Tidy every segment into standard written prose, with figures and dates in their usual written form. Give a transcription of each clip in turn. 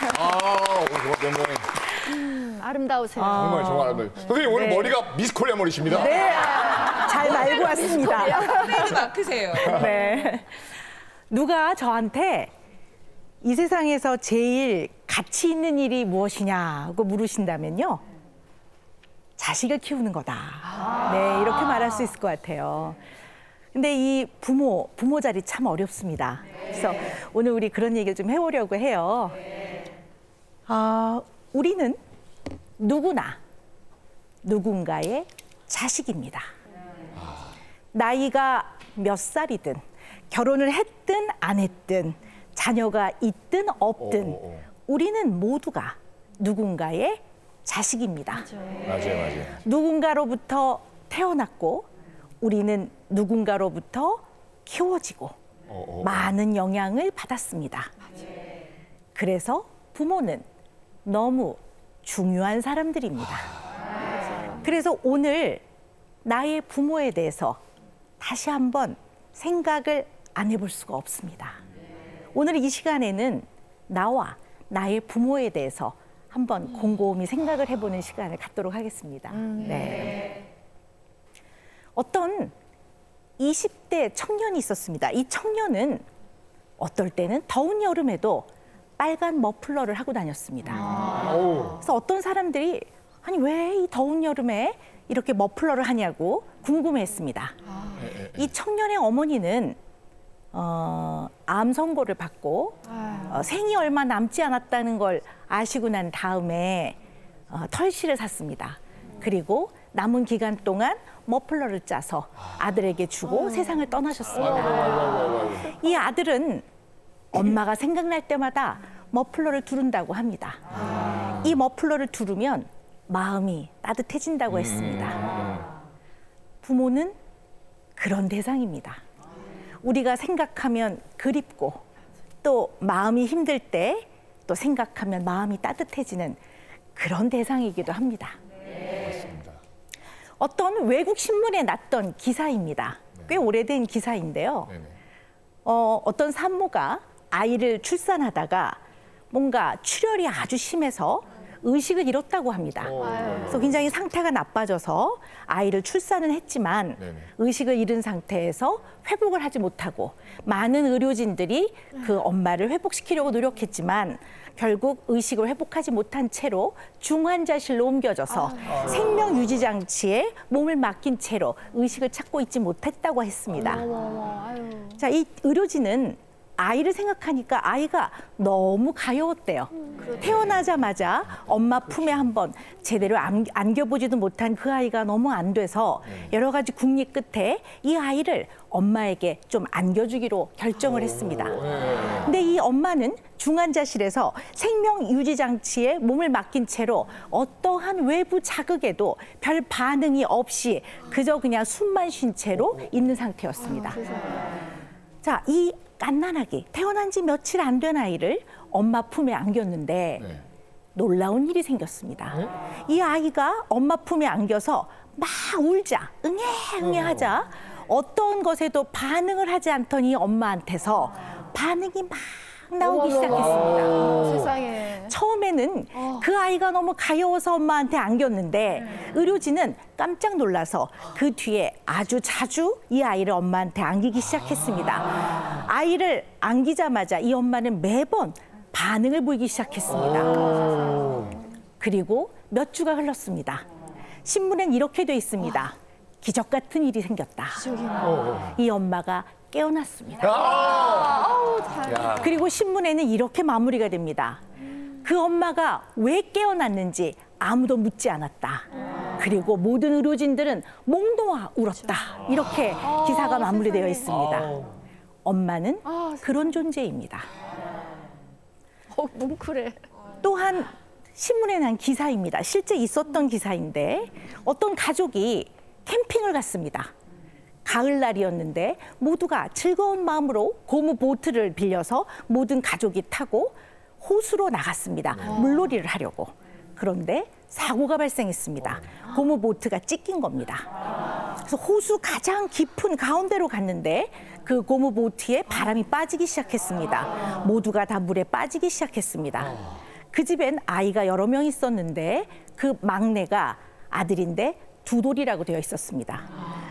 오늘 명언 아름다우세요. 정말 아름다워요. 선생님 오늘 네. 머리가 미스 코리아 머리십니다. 네, 잘 말고 왔습니다. 코레드 마크세요. 네. 누가 저한테 이 세상에서 제일 가치 있는 일이 무엇이냐고 물으신다면요. 자식을 키우는 거다. 네, 이렇게 말할 수 있을 것 같아요. 근데 이 부모 자리 참 어렵습니다. 그래서 오늘 우리 그런 얘기를 좀 해보려고 해요. 우리는 누구나 누군가의 자식입니다. 나이가 몇 살이든 결혼을 했든 안 했든 자녀가 있든 없든 우리는 모두가 누군가의 자식입니다. 맞아요. 누군가로부터 태어났고 우리는 누군가로부터 키워지고 많은 영향을 받았습니다. 그래서 부모는 너무 중요한 사람들입니다. 그래서 오늘 나의 부모에 대해서 다시 한번 생각을 안 해볼 수가 없습니다. 오늘 이 시간에는 나와 나의 부모에 대해서 한번 곰곰이 생각을 해보는 시간을 갖도록 하겠습니다. 네. 어떤 20대 청년이 있었습니다. 이 청년은 어떨 때는 더운 여름에도 빨간 머플러를 하고 다녔습니다. 그래서 어떤 사람들이 아니 왜 이 더운 여름에 이렇게 머플러를 하냐고 궁금해했습니다. 이 청년의 어머니는 암 선고를 받고 생이 얼마 남지 않았다는 걸 아시고 난 다음에 털실을 샀습니다. 그리고 남은 기간 동안 머플러를 짜서 아들에게 주고 세상을 떠나셨습니다. 이 아들은 엄마가 생각날 때마다 머플러를 두른다고 합니다. 이 머플러를 두르면 마음이 따뜻해진다고 했습니다. 부모는 그런 대상입니다. 우리가 생각하면 그립고 또 마음이 힘들 때 또 생각하면 마음이 따뜻해지는 그런 대상이기도 합니다. 맞습니다. 어떤 외국 신문에 났던 기사입니다. 꽤 오래된 기사인데요. 어떤 산모가 아이를 출산하다가 뭔가 출혈이 아주 심해서 의식을 잃었다고 합니다. 그래서 굉장히 상태가 나빠져서 아이를 출산은 했지만 의식을 잃은 상태에서 회복을 하지 못하고 많은 의료진들이 그 엄마를 회복시키려고 노력했지만 결국 의식을 회복하지 못한 채로 중환자실로 옮겨져서 생명유지장치에 몸을 맡긴 채로 의식을 찾고 있지 못했다고 했습니다. 자, 이 의료진은 아이를 생각하니까 아이가 너무 가여웠대요. 태어나자마자 엄마 품에 한번 제대로 안겨보지도 못한 그 아이가 너무 안 돼서 여러 가지 궁리 끝에 이 아이를 엄마에게 좀 안겨주기로 결정을 했습니다. 근데 이 엄마는 중환자실에서 생명유지장치에 몸을 맡긴 채로 어떠한 외부 자극에도 별 반응이 없이 그저 그냥 숨만 쉰 채로 있는 상태였습니다. 자, 이 갓난아기, 태어난 지 며칠 안 된 아이를 엄마 품에 안겼는데 놀라운 일이 생겼습니다. 이 아이가 엄마 품에 안겨서 막 울자, 응애응애하자 어떤 것에도 반응을 하지 않던 이 엄마한테서 반응이 막 나오기 시작했습니다. 세상에. 처음에는 그 아이가 너무 가여워서 엄마한테 안겼는데 의료진은 깜짝 놀라서 그 뒤에 아주 자주 이 아이를 엄마한테 안기기 시작했습니다. 아이를 안기자마자 이 엄마는 매번 반응을 보이기 시작했습니다. 그리고 몇 주가 흘렀습니다. 신문엔 이렇게 돼 있습니다. 기적 같은 일이 생겼다. 이 엄마가 깨어났습니다. 그리고 신문에는 이렇게 마무리가 됩니다. 그 엄마가 왜 깨어났는지 아무도 묻지 않았다. 그리고 모든 의료진들은 몽동아 울었다. 이렇게 기사가 마무리되어 있습니다. 엄마는 그런 존재입니다. 뭉클해. 또한 신문에 난 기사입니다. 실제 있었던 기사인데 어떤 가족이 캠핑을 갔습니다. 가을날이었는데 모두가 즐거운 마음으로 고무 보트를 빌려서 모든 가족이 타고 호수로 나갔습니다. 물놀이를 하려고. 그런데 사고가 발생했습니다. 고무 보트가 찢긴 겁니다. 그래서 호수 가장 깊은 가운데로 갔는데 그 고무 보트에 바람이 빠지기 시작했습니다. 모두가 다 물에 빠지기 시작했습니다. 그 집엔 아이가 여러 명 있었는데 그 막내가 아들인데 두돌이라고 되어 있었습니다.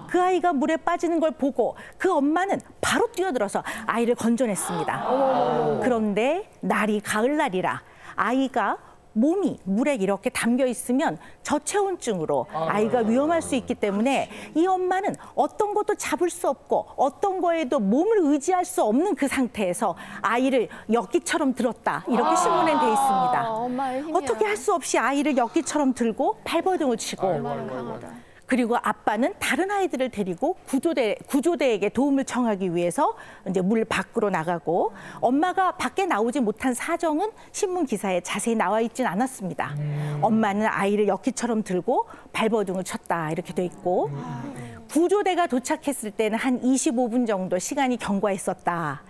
그 아이가 물에 빠지는 걸 보고 그 엄마는 바로 뛰어들어서 아이를 건져냈습니다. 그런데 날이 가을날이라 아이가 몸이 물에 이렇게 담겨 있으면 저체온증으로 아이가 위험할 수 있기 때문에 이 엄마는 어떤 것도 잡을 수 없고 어떤 거에도 몸을 의지할 수 없는 그 상태에서 아이를 엿기처럼 들었다. 이렇게 신문에 돼 있습니다. 엄마의 힘이야. 어떻게 할 수 없이 아이를 엿기처럼 들고 발버둥을 치고 엄마는 강하다. 그리고 아빠는 다른 아이들을 데리고 구조대에게 도움을 청하기 위해서 이제 물 밖으로 나가고 엄마가 밖에 나오지 못한 사정은 신문 기사에 자세히 나와 있진 않았습니다. 엄마는 아이를 엿기처럼 들고 발버둥을 쳤다 이렇게 돼 있고 구조대가 도착했을 때는 한 25분 정도 시간이 경과했었다.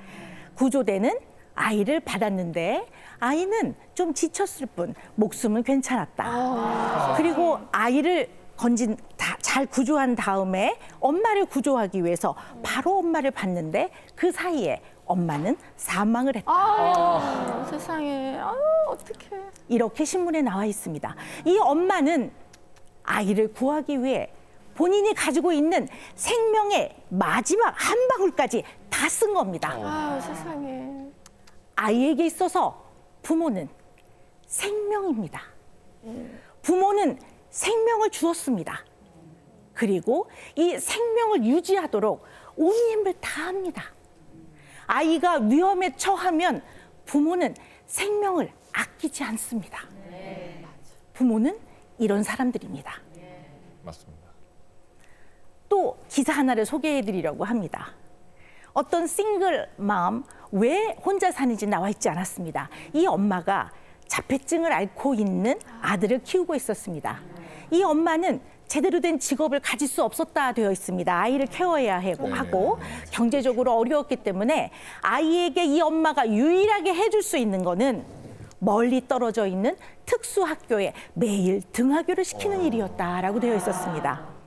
구조대는 아이를 받았는데 아이는 좀 지쳤을 뿐 목숨은 괜찮았다. 그리고 아이를 잘 구조한 다음에 엄마를 구조하기 위해서 바로 엄마를 봤는데 그 사이에 엄마는 사망을 했다. 아유, 세상에. 아유, 어떡해. 이렇게 신문에 나와 있습니다. 이 엄마는 아이를 구하기 위해 본인이 가지고 있는 생명의 마지막 한 방울까지 다 쓴 겁니다. 아유, 세상에. 아이에게 있어서 부모는 생명입니다. 부모는 생명을 주었습니다. 그리고 이 생명을 유지하도록 온 힘을 다합니다. 아이가 위험에 처하면 부모는 생명을 아끼지 않습니다. 부모는 이런 사람들입니다. 맞습니다. 또 기사 하나를 소개해드리려고 합니다. 어떤 싱글맘, 왜 혼자 사는지 나와 있지 않았습니다. 이 엄마가 자폐증을 앓고 있는 아들을 키우고 있었습니다. 이 엄마는 제대로 된 직업을 가질 수 없었다 되어 있습니다. 아이를 케어해야 하고 경제적으로 어려웠기 때문에 아이에게 이 엄마가 유일하게 해줄 수 있는 거는 멀리 떨어져 있는 특수학교에 매일 등하교를 시키는 일이었다라고 되어 있었습니다.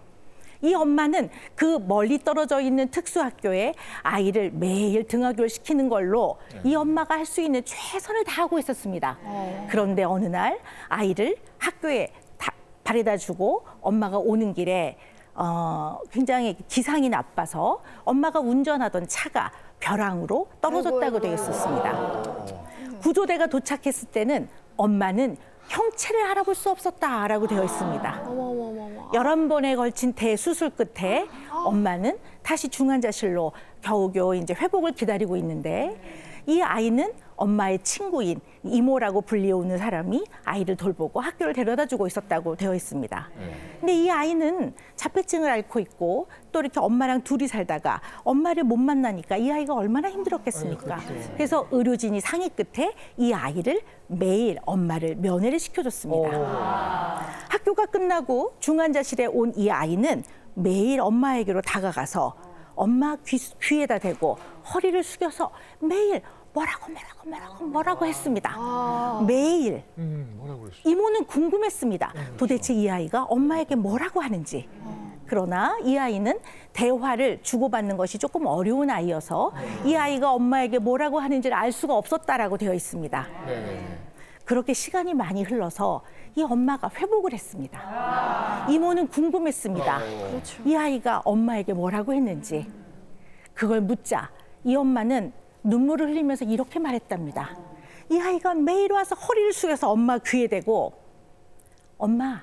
이 엄마는 그 멀리 떨어져 있는 특수학교에 아이를 매일 등하교를 시키는 걸로 이 엄마가 할 수 있는 최선을 다하고 있었습니다. 그런데 어느 날 아이를 학교에 바래다 주고 엄마가 오는 길에 굉장히 기상이 나빠서 엄마가 운전하던 차가 벼랑으로 떨어졌다고 되어 있었습니다. 구조대가 도착했을 때는 엄마는 형체를 알아볼 수 없었다라고 되어 있습니다. 11번에 걸친 대수술 끝에 엄마는 다시 중환자실로 겨우겨우 이제 회복을 기다리고 있는데 이 아이는 엄마의 친구인 이모라고 불리우는 사람이 아이를 돌보고 학교를 데려다 주고 있었다고 되어 있습니다. 근데 이 아이는 자폐증을 앓고 있고 또 이렇게 엄마랑 둘이 살다가 엄마를 못 만나니까 이 아이가 얼마나 힘들었겠습니까? 그래서 의료진이 상의 끝에 이 아이를 매일 엄마를 면회를 시켜줬습니다. 학교가 끝나고 중환자실에 온 이 아이는 매일 엄마에게로 다가가서 엄마 귀에다 대고 허리를 숙여서 매일 뭐라고 했습니다. 매일. 뭐라고 그랬어요? 이모는 궁금했습니다. 도대체 이 아이가 엄마에게 뭐라고 하는지. 그러나 이 아이는 대화를 주고받는 것이 조금 어려운 아이여서 이 아이가 엄마에게 뭐라고 하는지를 알 수가 없었다라고 되어 있습니다. 그렇게 시간이 많이 흘러서 이 엄마가 회복을 했습니다. 이모는 궁금했습니다. 이 아이가 엄마에게 뭐라고 했는지. 그걸 묻자 이 엄마는 눈물을 흘리면서 이렇게 말했답니다. 이 아이가 매일 와서 허리를 숙여서 엄마 귀에 대고 엄마,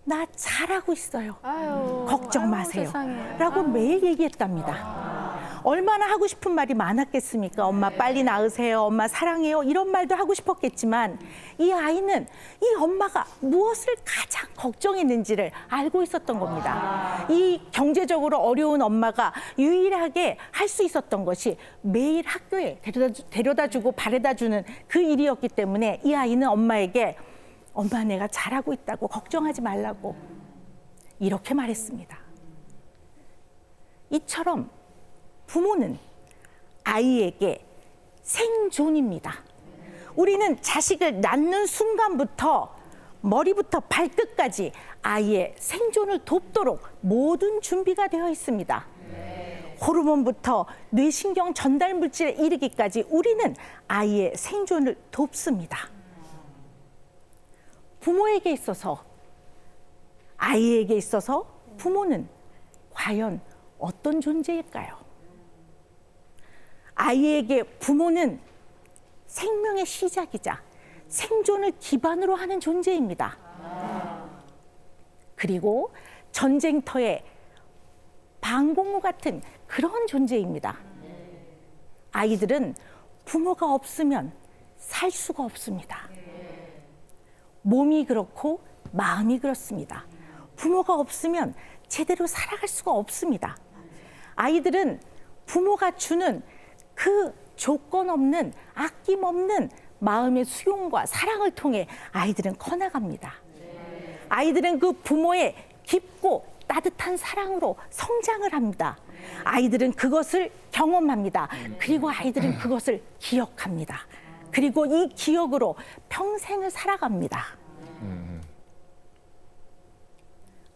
나 잘하고 있어요. 아유, 걱정 마세요. 세상에. 라고 매일 얘기했답니다. 얼마나 하고 싶은 말이 많았겠습니까? 엄마 빨리 나으세요. 엄마 사랑해요. 이런 말도 하고 싶었겠지만 이 아이는 이 엄마가 무엇을 가장 걱정했는지를 알고 있었던 겁니다. 이 경제적으로 어려운 엄마가 유일하게 할 수 있었던 것이 매일 학교에 데려다주고 바래다주는 그 일이었기 때문에 이 아이는 엄마에게 엄마 내가 잘하고 있다고 걱정하지 말라고 이렇게 말했습니다. 이처럼 부모는 아이에게 생존입니다. 우리는 자식을 낳는 순간부터 머리부터 발끝까지 아이의 생존을 돕도록 모든 준비가 되어 있습니다. 호르몬부터 뇌신경 전달 물질에 이르기까지 우리는 아이의 생존을 돕습니다. 부모에게 있어서, 아이에게 있어서 부모는 과연 어떤 존재일까요? 아이에게 부모는 생명의 시작이자 생존을 기반으로 하는 존재입니다. 그리고 전쟁터의 방공호 같은 그런 존재입니다. 아이들은 부모가 없으면 살 수가 없습니다. 몸이 그렇고 마음이 그렇습니다. 부모가 없으면 제대로 살아갈 수가 없습니다. 아이들은 부모가 주는 그 조건 없는 아낌없는 마음의 수용과 사랑을 통해 아이들은 커나갑니다. 아이들은 그 부모의 깊고 따뜻한 사랑으로 성장을 합니다. 아이들은 그것을 경험합니다. 그리고 아이들은 그것을 기억합니다. 그리고 이 기억으로 평생을 살아갑니다.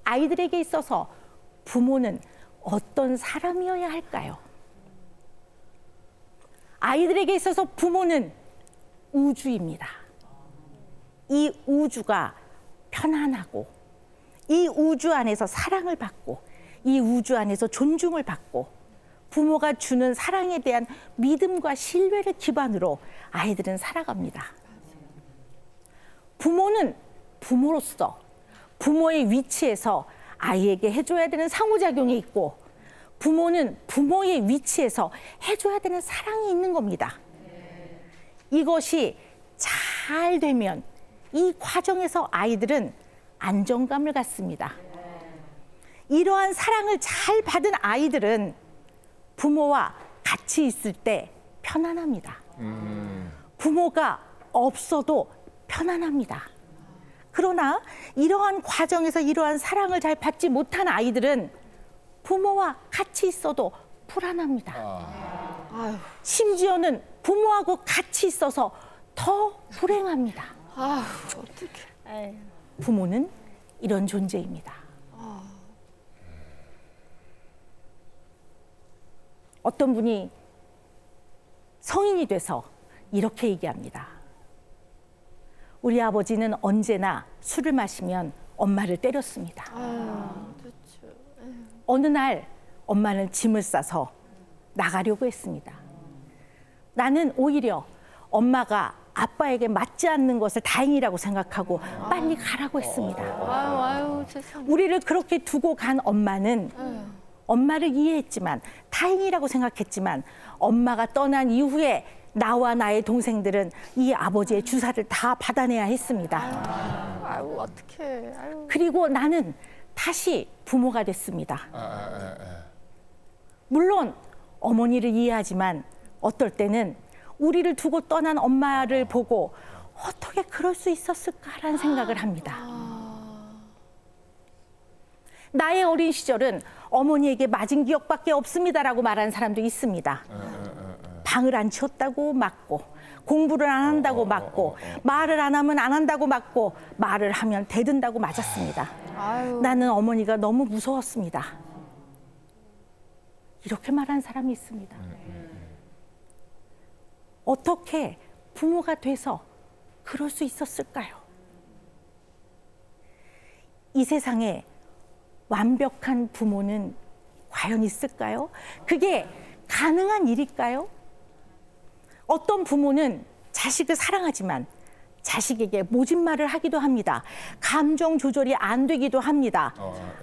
아이들에게 있어서 부모는 어떤 사람이어야 할까요? 아이들에게 있어서 부모는 우주입니다. 이 우주가 편안하고, 이 우주 안에서 사랑을 받고, 이 우주 안에서 존중을 받고, 부모가 주는 사랑에 대한 믿음과 신뢰를 기반으로 아이들은 살아갑니다. 부모는 부모로서 부모의 위치에서 아이에게 해줘야 되는 상호작용이 있고, 부모는 부모의 위치에서 해줘야 되는 사랑이 있는 겁니다. 이것이 잘 되면 이 과정에서 아이들은 안정감을 갖습니다. 이러한 사랑을 잘 받은 아이들은 부모와 같이 있을 때 편안합니다. 부모가 없어도 편안합니다. 그러나 이러한 과정에서 이러한 사랑을 잘 받지 못한 아이들은 부모와 같이 있어도 불안합니다. 아유, 심지어는 부모하고 같이 있어서 더 불행합니다. 아유, 어떡해. 부모는 이런 존재입니다. 어떤 분이 성인이 돼서 이렇게 얘기합니다. 우리 아버지는 언제나 술을 마시면 엄마를 때렸습니다. 그렇죠. 어느 날 엄마는 짐을 싸서 나가려고 했습니다. 나는 오히려 엄마가 아빠에게 맞지 않는 것을 다행이라고 생각하고 빨리 가라고 했습니다. 아유, 세상에. 우리를 그렇게 두고 간 엄마는 엄마를 이해했지만, 다행이라고 생각했지만, 엄마가 떠난 이후에 나와 나의 동생들은 이 아버지의 주사를 다 받아내야 했습니다. 아유, 어떡해. 아유. 그리고 나는 다시 부모가 됐습니다. 물론 어머니를 이해하지만 어떨 때는 우리를 두고 떠난 엄마를 보고 어떻게 그럴 수 있었을까라는 생각을 합니다. 나의 어린 시절은 어머니에게 맞은 기억밖에 없습니다라고 말하는 사람도 있습니다. 방을 안 치웠다고 맞고, 공부를 안 한다고 맞고, 말을 안 하면 안 한다고 맞고, 말을 하면 대든다고 맞았습니다. 아유. 나는 어머니가 너무 무서웠습니다. 이렇게 말하는 사람이 있습니다. 어떻게 부모가 돼서 그럴 수 있었을까요? 이 세상에 완벽한 부모는 과연 있을까요? 그게 가능한 일일까요? 어떤 부모는 자식을 사랑하지만 자식에게 모진 말을 하기도 합니다. 감정 조절이 안 되기도 합니다.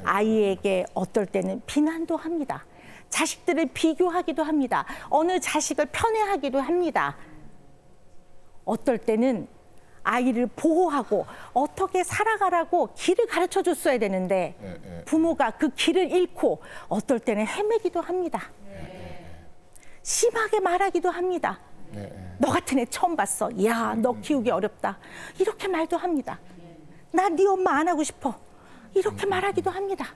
아이에게 어떨 때는 비난도 합니다. 자식들을 비교하기도 합니다. 어느 자식을 편애하기도 합니다. 어떨 때는 아이를 보호하고 어떻게 살아가라고 길을 가르쳐 줬어야 되는데 부모가 그 길을 잃고 어떨 때는 헤매기도 합니다. 심하게 말하기도 합니다. 너 같은 애 처음 봤어. 야, 너 키우기 어렵다. 이렇게 말도 합니다. 나 네 엄마 안 하고 싶어. 이렇게 말하기도 합니다.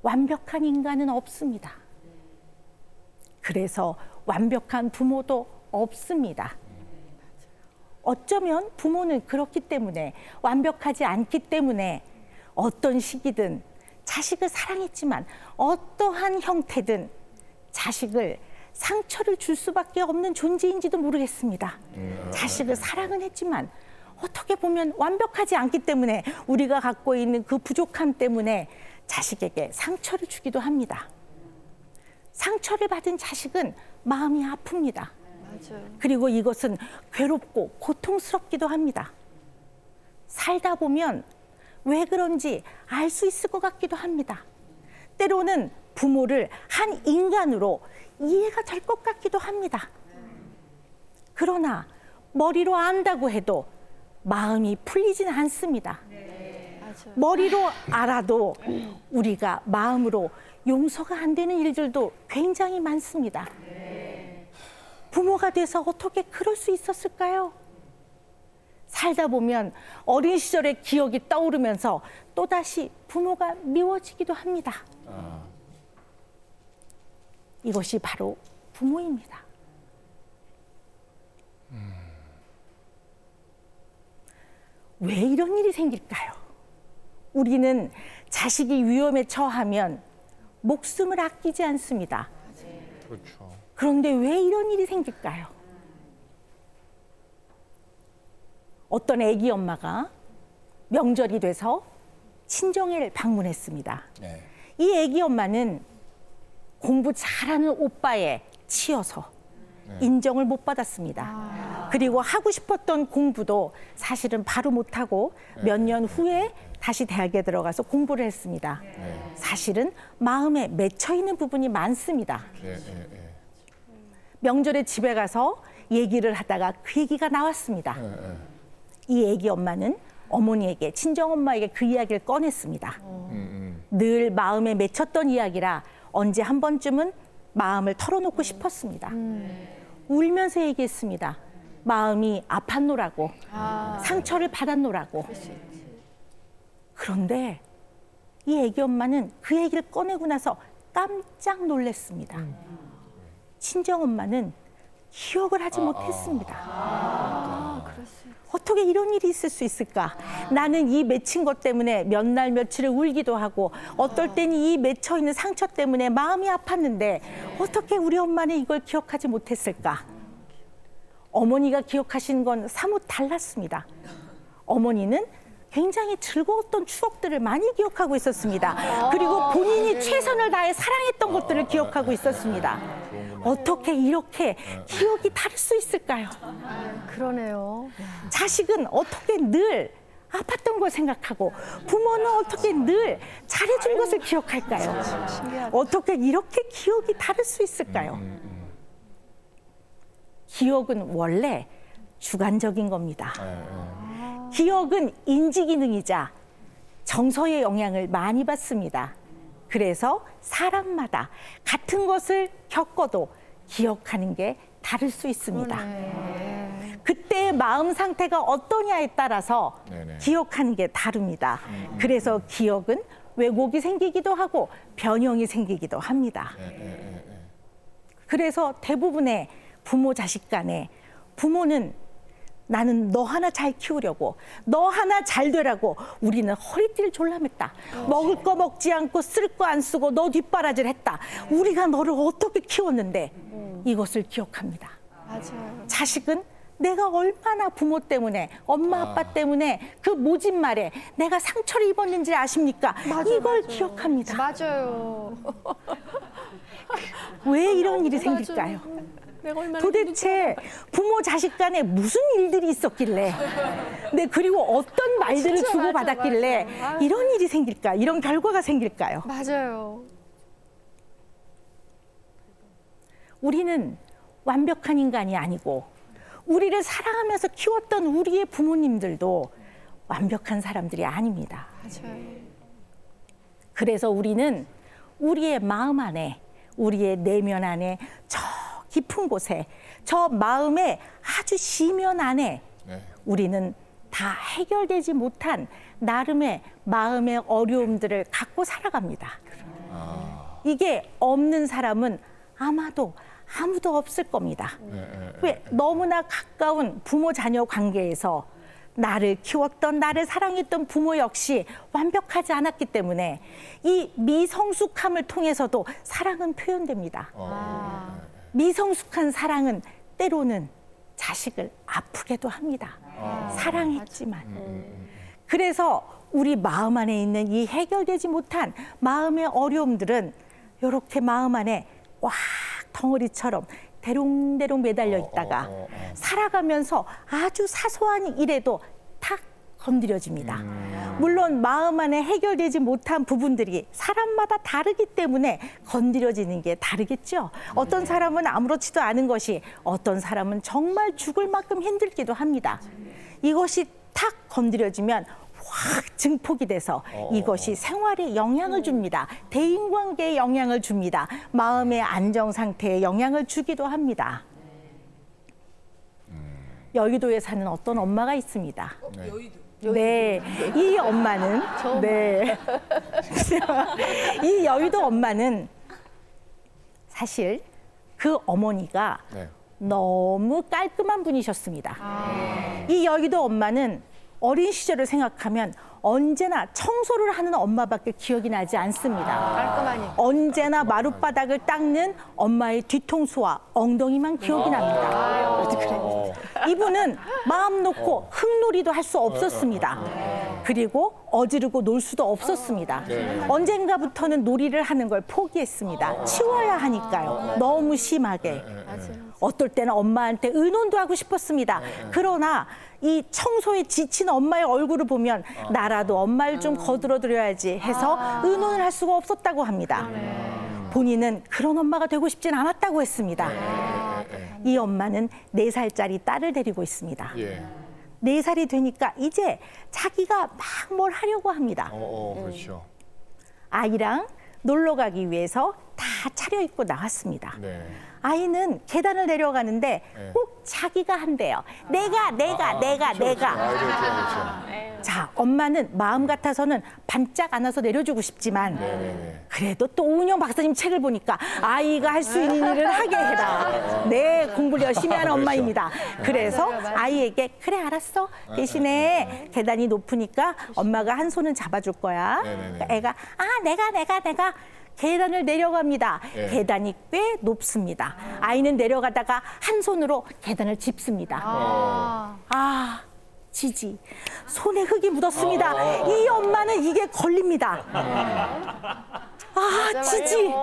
완벽한 인간은 없습니다. 그래서 완벽한 부모도 없습니다. 어쩌면 부모는 그렇기 때문에, 완벽하지 않기 때문에 어떤 시기든 자식을 사랑했지만 어떠한 형태든 자식을 상처를 줄 수밖에 없는 존재인지도 모르겠습니다. 자식을 사랑은 했지만 어떻게 보면 완벽하지 않기 때문에 우리가 갖고 있는 그 부족함 때문에 자식에게 상처를 주기도 합니다. 상처를 받은 자식은 마음이 아픕니다. 맞아요. 그리고 이것은 괴롭고 고통스럽기도 합니다. 살다 보면 왜 그런지 알 수 있을 것 같기도 합니다. 때로는 부모를 한 인간으로 이해가 될 것 같기도 합니다. 그러나 머리로 안다고 해도 마음이 풀리지는 않습니다. 맞아요. 머리로 알아도 우리가 마음으로 용서가 안 되는 일들도 굉장히 많습니다. 부모가 돼서 어떻게 그럴 수 있었을까요? 살다 보면 어린 시절의 기억이 떠오르면서 또다시 부모가 미워지기도 합니다. 이것이 바로 부모입니다. 왜 이런 일이 생길까요? 우리는 자식이 위험에 처하면 목숨을 아끼지 않습니다. 그렇죠. 그런데 왜 이런 일이 생길까요? 어떤 아기 엄마가 명절이 돼서 친정을 방문했습니다. 네. 이 아기 엄마는 공부 잘하는 오빠에 치여서 인정을 못 받았습니다. 그리고 하고 싶었던 공부도 사실은 바로 못하고 몇 년 후에 다시 대학에 들어가서 공부를 했습니다. 사실은 마음에 맺혀 있는 부분이 많습니다. 명절에 집에 가서 얘기를 하다가 그 얘기가 나왔습니다. 이 아기 엄마는 어머니에게, 친정엄마에게 그 이야기를 꺼냈습니다. 늘 마음에 맺혔던 이야기라 언제 한 번쯤은 마음을 털어놓고 싶었습니다. 울면서 얘기했습니다. 마음이 아팠노라고, 상처를 받았노라고. 그런데 이 애기 엄마는 그 얘기를 꺼내고 나서 깜짝 놀랐습니다. 친정엄마는 기억을 하지 못했습니다. 어떻게 이런 일이 있을 수 있을까? 나는 이 맺힌 것 때문에 몇 날 며칠을 울기도 하고 어떨 때는 이 맺혀 있는 상처 때문에 마음이 아팠는데 어떻게 우리 엄마는 이걸 기억하지 못했을까? 어머니가 기억하신 건 사뭇 달랐습니다. 어머니는 굉장히 즐거웠던 추억들을 많이 기억하고 있었습니다. 그리고 본인이 최선을 다해 사랑했던 것들을 기억하고 있었습니다. 어떻게 이렇게 기억이 다를 수 있을까요? 그러네요. 자식은 어떻게 늘 아팠던 걸 생각하고 부모는 어떻게 늘 잘해준 것을 기억할까요? 어떻게 이렇게 기억이 다를 수 있을까요? 기억은 원래 주관적인 겁니다. 기억은 인지 기능이자 정서의 영향을 많이 받습니다. 그래서 사람마다 같은 것을 겪어도 기억하는 게 다를 수 있습니다. 그때의 마음 상태가 어떠냐에 따라서 기억하는 게 다릅니다. 그래서 기억은 왜곡이 생기기도 하고 변형이 생기기도 합니다. 그래서 대부분의 부모 자식 간에 부모는 나는 너 하나 잘 키우려고, 너 하나 잘 되라고 우리는 허리띠를 졸라맸다. 먹을 거 먹지 않고 쓸 거 안 쓰고 너 뒷바라지를 했다. 우리가 너를 어떻게 키웠는데 이것을 기억합니다. 맞아요. 자식은 내가 얼마나 부모 때문에, 엄마 아빠 때문에 그 모진 말에 내가 상처를 입었는지 아십니까? 이걸 기억합니다. 맞아요. 왜 이런 일이 생길까요? 도대체 부모 자식 간에 무슨 일들이 있었길래, 네, 그리고 어떤 말들을 진짜 주고받았길래 맞아. 이런 일이 생길까, 이런 결과가 생길까요? 맞아요. 우리는 완벽한 인간이 아니고 우리를 사랑하면서 키웠던 우리의 부모님들도 완벽한 사람들이 아닙니다. 맞아요. 그래서 우리는 우리의 마음 안에, 우리의 내면 안에, 저 깊은 곳에, 저 마음의 아주 시면 안에 우리는 다 해결되지 못한 나름의 마음의 어려움들을 갖고 살아갑니다. 이게 없는 사람은 아마도 아무도 없을 겁니다. 왜? 너무나 가까운 부모 자녀 관계에서 나를 키웠던, 나를 사랑했던 부모 역시 완벽하지 않았기 때문에 이 미성숙함을 통해서도 사랑은 표현됩니다. 미성숙한 사랑은 때로는 자식을 아프게도 합니다. 사랑했지만. 그래서 우리 마음 안에 있는 이 해결되지 못한 마음의 어려움들은 이렇게 마음 안에 꽉 덩어리처럼 대롱대롱 매달려 있다가 살아가면서 아주 사소한 일에도 탁 건드려집니다. 물론 마음 안에 해결되지 못한 부분들이 사람마다 다르기 때문에 건드려지는 게 다르겠죠. 어떤 사람은 아무렇지도 않은 것이 어떤 사람은 정말 죽을 만큼 힘들기도 합니다. 이것이 탁 건드려지면 확 증폭이 돼서 이것이 생활에 영향을 줍니다. 대인관계에 영향을 줍니다. 마음의 안정 상태에 영향을 주기도 합니다. 여의도에 사는 어떤 엄마가 있습니다. 네, 이 엄마는 이 여의도 엄마는 사실 그 어머니가 너무 깔끔한 분이셨습니다. 이 여의도 엄마는 어린 시절을 생각하면 언제나 청소를 하는 엄마밖에 기억이 나지 않습니다. 깔끔하니. 언제나 마룻바닥을 닦는 엄마의 뒤통수와 엉덩이만 기억이 납니다. 이분은 마음 놓고 흙놀이도 할 수 없었습니다. 그리고 어지르고 놀 수도 없었습니다. 언젠가부터는 놀이를 하는 걸 포기했습니다. 치워야 하니까요. 너무 심하게. 어떨 때는 엄마한테 의논도 하고 싶었습니다. 그러나 이 청소에 지친 엄마의 얼굴을 보면 나라도 엄마를 좀 거들어드려야지 해서 의논을 할 수가 없었다고 합니다. 본인은 그런 엄마가 되고 싶진 않았다고 했습니다. 이 엄마는 4살짜리 딸을 데리고 있습니다. 4살이 되니까 이제 자기가 막 뭘 하려고 합니다. 그렇죠. 아이랑 놀러 가기 위해서 다 차려입고 나왔습니다. 아이는 계단을 내려가는데 꼭 자기가 한대요. 내가. 자, 엄마는 마음 같아서는 반짝 안아서 내려주고 싶지만 그래도 또 오은영 박사님 책을 보니까 아이가 할 수 있는 일을 하게 해라. 네, 공부를 열심히 하는 엄마입니다. 그래서 아이에게 그래 알았어. 대신에 계단이 높으니까 엄마가 한 손은 잡아줄 거야. 애가 내가 계단을 내려갑니다. 계단이 꽤 높습니다. 아이는 내려가다가 한 손으로 계단을 짚습니다. 지지. 손에 흙이 묻었습니다. 이 엄마는 이게 걸립니다. 지지.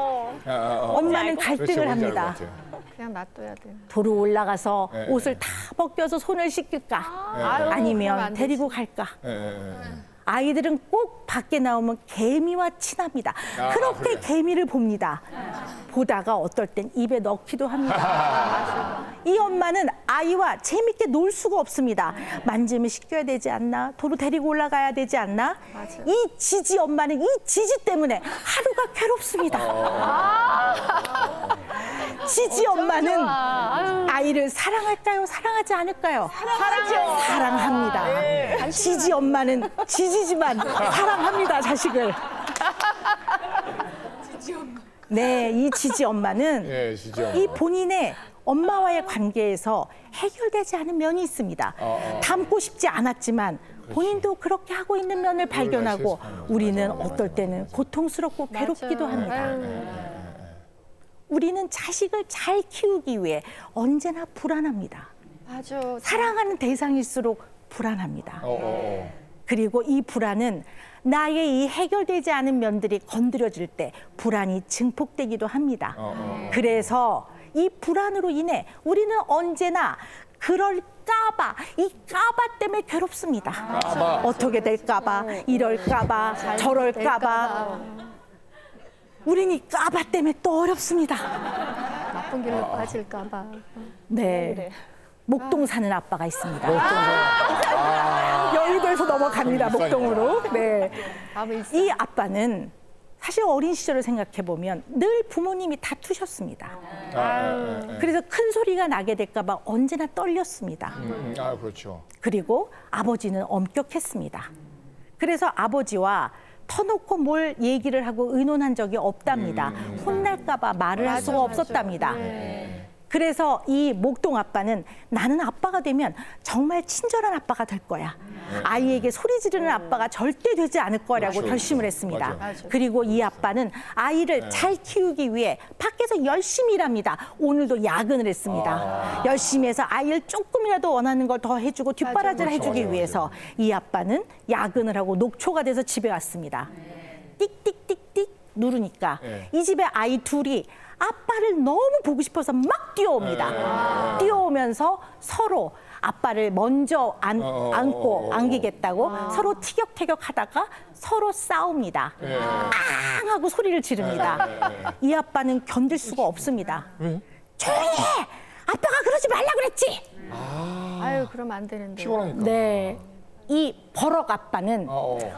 엄마는 갈등을 합니다. 그냥 놔둬야 돼. 도로 올라가서 옷을 다 벗겨서 손을 씻길까? 아니면 데리고 갈까? 아이들은 꼭 밖에 나오면 개미와 친합니다. 그렇게 개미를 봅니다. 보다가 어떨 땐 입에 넣기도 합니다. 이 엄마는 아이와 재밌게 놀 수가 없습니다. 만지면 씻겨야 되지 않나? 도로 데리고 올라가야 되지 않나? 이 지지 엄마는 이 지지 때문에 하루가 괴롭습니다. 지지 엄마는 아이를 사랑할까요? 사랑하지 않을까요? 사랑합니다. 지지 엄마는 지지지만 사랑합니다, 자식을. 네, 이 지지 엄마는 이 본인의 엄마와의 관계에서 해결되지 않은 면이 있습니다. 닮고 싶지 않았지만 본인도 그렇게 하고 있는 면을 발견하고 우리는 어떨 때는 고통스럽고 괴롭기도 합니다. 우리는 자식을 잘 키우기 위해 언제나 불안합니다. 사랑하는 대상일수록 불안합니다. 그리고 이 불안은 나의 이 해결되지 않은 면들이 건드려질 때 불안이 증폭되기도 합니다. 그래서 이 불안으로 인해 우리는 언제나 그럴까봐, 이 까봐 때문에 괴롭습니다. 어떻게 될까봐, 이럴까봐, 저럴까봐. 우리는 이 까봐 때문에 또 어렵습니다. 나쁜 길로 빠질까 봐. 네. 목동 사는 아빠가 있습니다. 여의도에서 넘어갑니다, 목동으로. 네. 이 아빠는 사실 어린 시절을 생각해 보면 늘 부모님이 다투셨습니다. 그래서 큰 소리가 나게 될까 봐 언제나 떨렸습니다. 그렇죠. 그리고 아버지는 엄격했습니다. 그래서 아버지와 터놓고 뭘 얘기를 하고 의논한 적이 없답니다. 혼날까 봐 말을 할 수가 없었답니다. 그래서 이 목동 아빠는 나는 아빠가 되면 정말 친절한 아빠가 될 거야. 아이에게 소리 지르는 아빠가 절대 되지 않을 거라고 그렇죠. 결심을 했습니다. 맞아요. 맞아요. 그리고 이 아빠는 아이를 잘 키우기 위해 밖에서 열심히 일합니다. 오늘도 야근을 했습니다. 열심히 해서 아이를 조금이라도 원하는 걸 더 해주고 뒷바라지를 그렇죠. 해주기 맞아요. 위해서 이 아빠는 야근을 하고 녹초가 돼서 집에 왔습니다. 띡띡띡띡 누르니까 네. 이 집에 아이 둘이 아빠를 너무 보고 싶어서 막 뛰어옵니다. 뛰어오면서 서로 아빠를 먼저 안고 안기겠다고 서로 티격태격하다가 서로 싸웁니다. 앙 하고 소리를 지릅니다. 이 아빠는 견딜 수가 없습니다. 조용히 해! 아빠가 그러지 말라 그랬지! 아유, 그러면 안 되는데. 피곤하니까. 네. 이 버럭 아빠는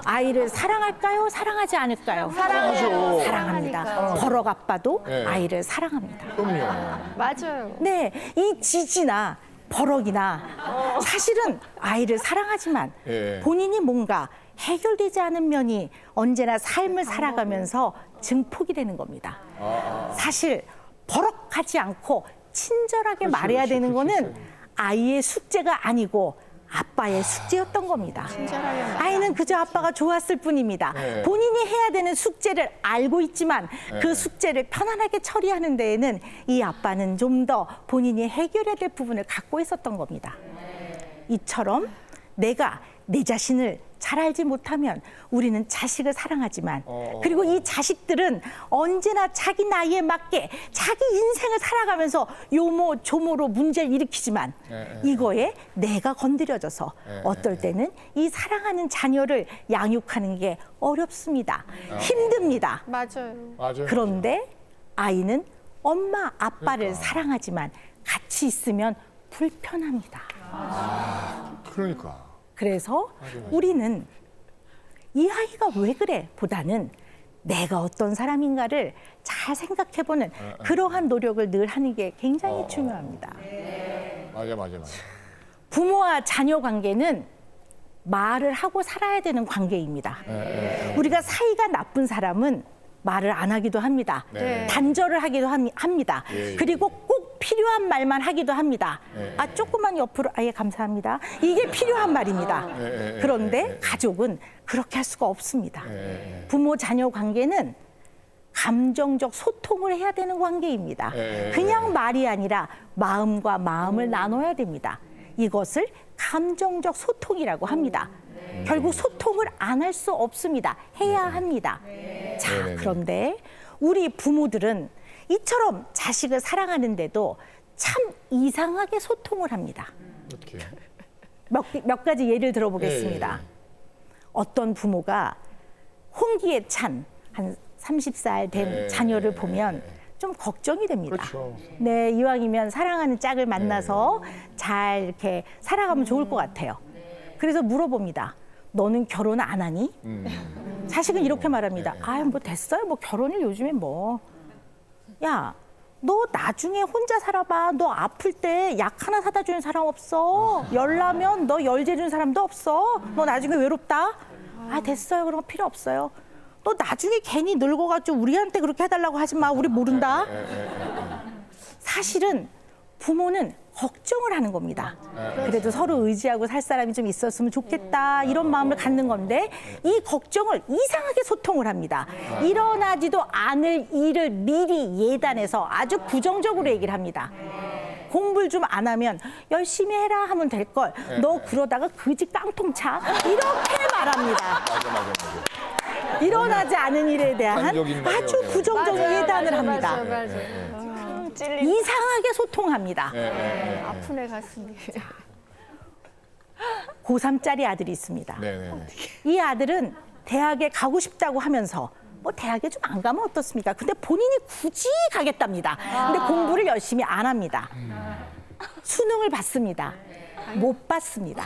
아이를 사랑할까요? 사랑하지 않을까요? 사랑하죠. 사랑합니다. 사랑하니까. 버럭 아빠도 네. 아이를 사랑합니다. 그럼요. 맞아요. 네, 이 지지나 버럭이나 사실은 아이를 사랑하지만 예. 본인이 뭔가 해결되지 않은 면이 언제나 삶을 살아가면서 증폭이 되는 겁니다. 사실 버럭하지 않고 친절하게 말해야 되는 거는 아이의 숙제가 아니고 아빠의 숙제였던 겁니다. 친절하게 말. 아이는 그저 아빠가 좋았을 뿐입니다. 네. 본인이 해야 되는 숙제를 알고 있지만 그 숙제를 편안하게 처리하는 데에는 이 아빠는 좀 더 본인이 해결해야 될 부분을 갖고 있었던 겁니다. 이처럼 내가 내 자신을 잘 알지 못하면 우리는 자식을 사랑하지만 그리고 이 자식들은 언제나 자기 나이에 맞게 자기 인생을 살아가면서 요모 조모로 문제를 일으키지만 이거에 내가 건드려져서 어떨 때는 이 사랑하는 자녀를 양육하는 게 어렵습니다. 힘듭니다. 맞아요. 맞아요. 그런데 아이는 엄마 아빠를 사랑하지만 같이 있으면 불편합니다. 그러니까. 그래서 우리는 이 아이가 왜 그래 보다는 내가 어떤 사람인가를 잘 생각해보는 그러한 노력을 늘 하는 게 굉장히 중요합니다. 맞아. 부모와 자녀 관계는 말을 하고 살아야 되는 관계입니다. 우리가 사이가 나쁜 사람은 말을 안 하기도 합니다. 네. 단절을 하기도 합니다. 예. 그리고 꼭 필요한 말만 하기도 합니다. 아, 조금만 옆으로, 예, 감사합니다. 이게 필요한 말입니다. 그런데 가족은 그렇게 할 수가 없습니다. 부모 자녀 관계는 감정적 소통을 해야 되는 관계입니다. 그냥 말이 아니라 마음과 마음을 나눠야 됩니다. 이것을 감정적 소통이라고 합니다. 결국 소통을 안 할 수 없습니다. 해야 합니다. 자, 그런데 우리 부모들은 이처럼 자식을 사랑하는데도 참 이상하게 소통을 합니다. 어떻게? 몇 가지 예를 들어보겠습니다. 예. 어떤 부모가 홍기에 찬 한 30살 된 자녀를 보면 좀 걱정이 됩니다. 그렇죠. 네, 이왕이면 사랑하는 짝을 만나서 잘 이렇게 살아가면 좋을 것 같아요. 그래서 물어봅니다. 너는 결혼 안 하니? 자식은 이렇게 말합니다. 아유, 뭐 됐어요. 뭐 결혼을 요즘에 뭐. 야, 너 나중에 혼자 살아봐. 너 아플 때 약 하나 사다 주는 사람 없어. 열 나면 너 열 재주는 사람도 없어. 너 나중에 외롭다. 아, 됐어요. 그런 거 필요 없어요. 너 나중에 괜히 늙어가지고 우리한테 그렇게 해달라고 하지 마. 우리 모른다. 사실은 부모는 걱정을 하는 겁니다. 그래도 서로 의지하고 살 사람이 좀 있었으면 좋겠다 이런 마음을 갖는 건데 이 걱정을 이상하게 소통을 합니다. 일어나지도 않을 일을 미리 예단해서 아주 부정적으로 얘기를 합니다. 공부를 좀 안 하면 열심히 해라 하면 될 걸. 너 그러다가 그지 깡통 차. 이렇게 말합니다. 맞아. 일어나지 않은 일에 대한 한적인 말이에요. 아주 부정적인 예단을 합니다. 맞아요. 이상하게 소통합니다. 아픈 애 가슴이. 고3짜리 아들이 있습니다. 네네. 이 아들은 대학에 가고 싶다고 하면서 뭐 대학에 좀 안 가면 어떻습니까? 근데 본인이 굳이 가겠답니다. 근데 공부를 열심히 안 합니다. 수능을 봤습니다. 못 봤습니다.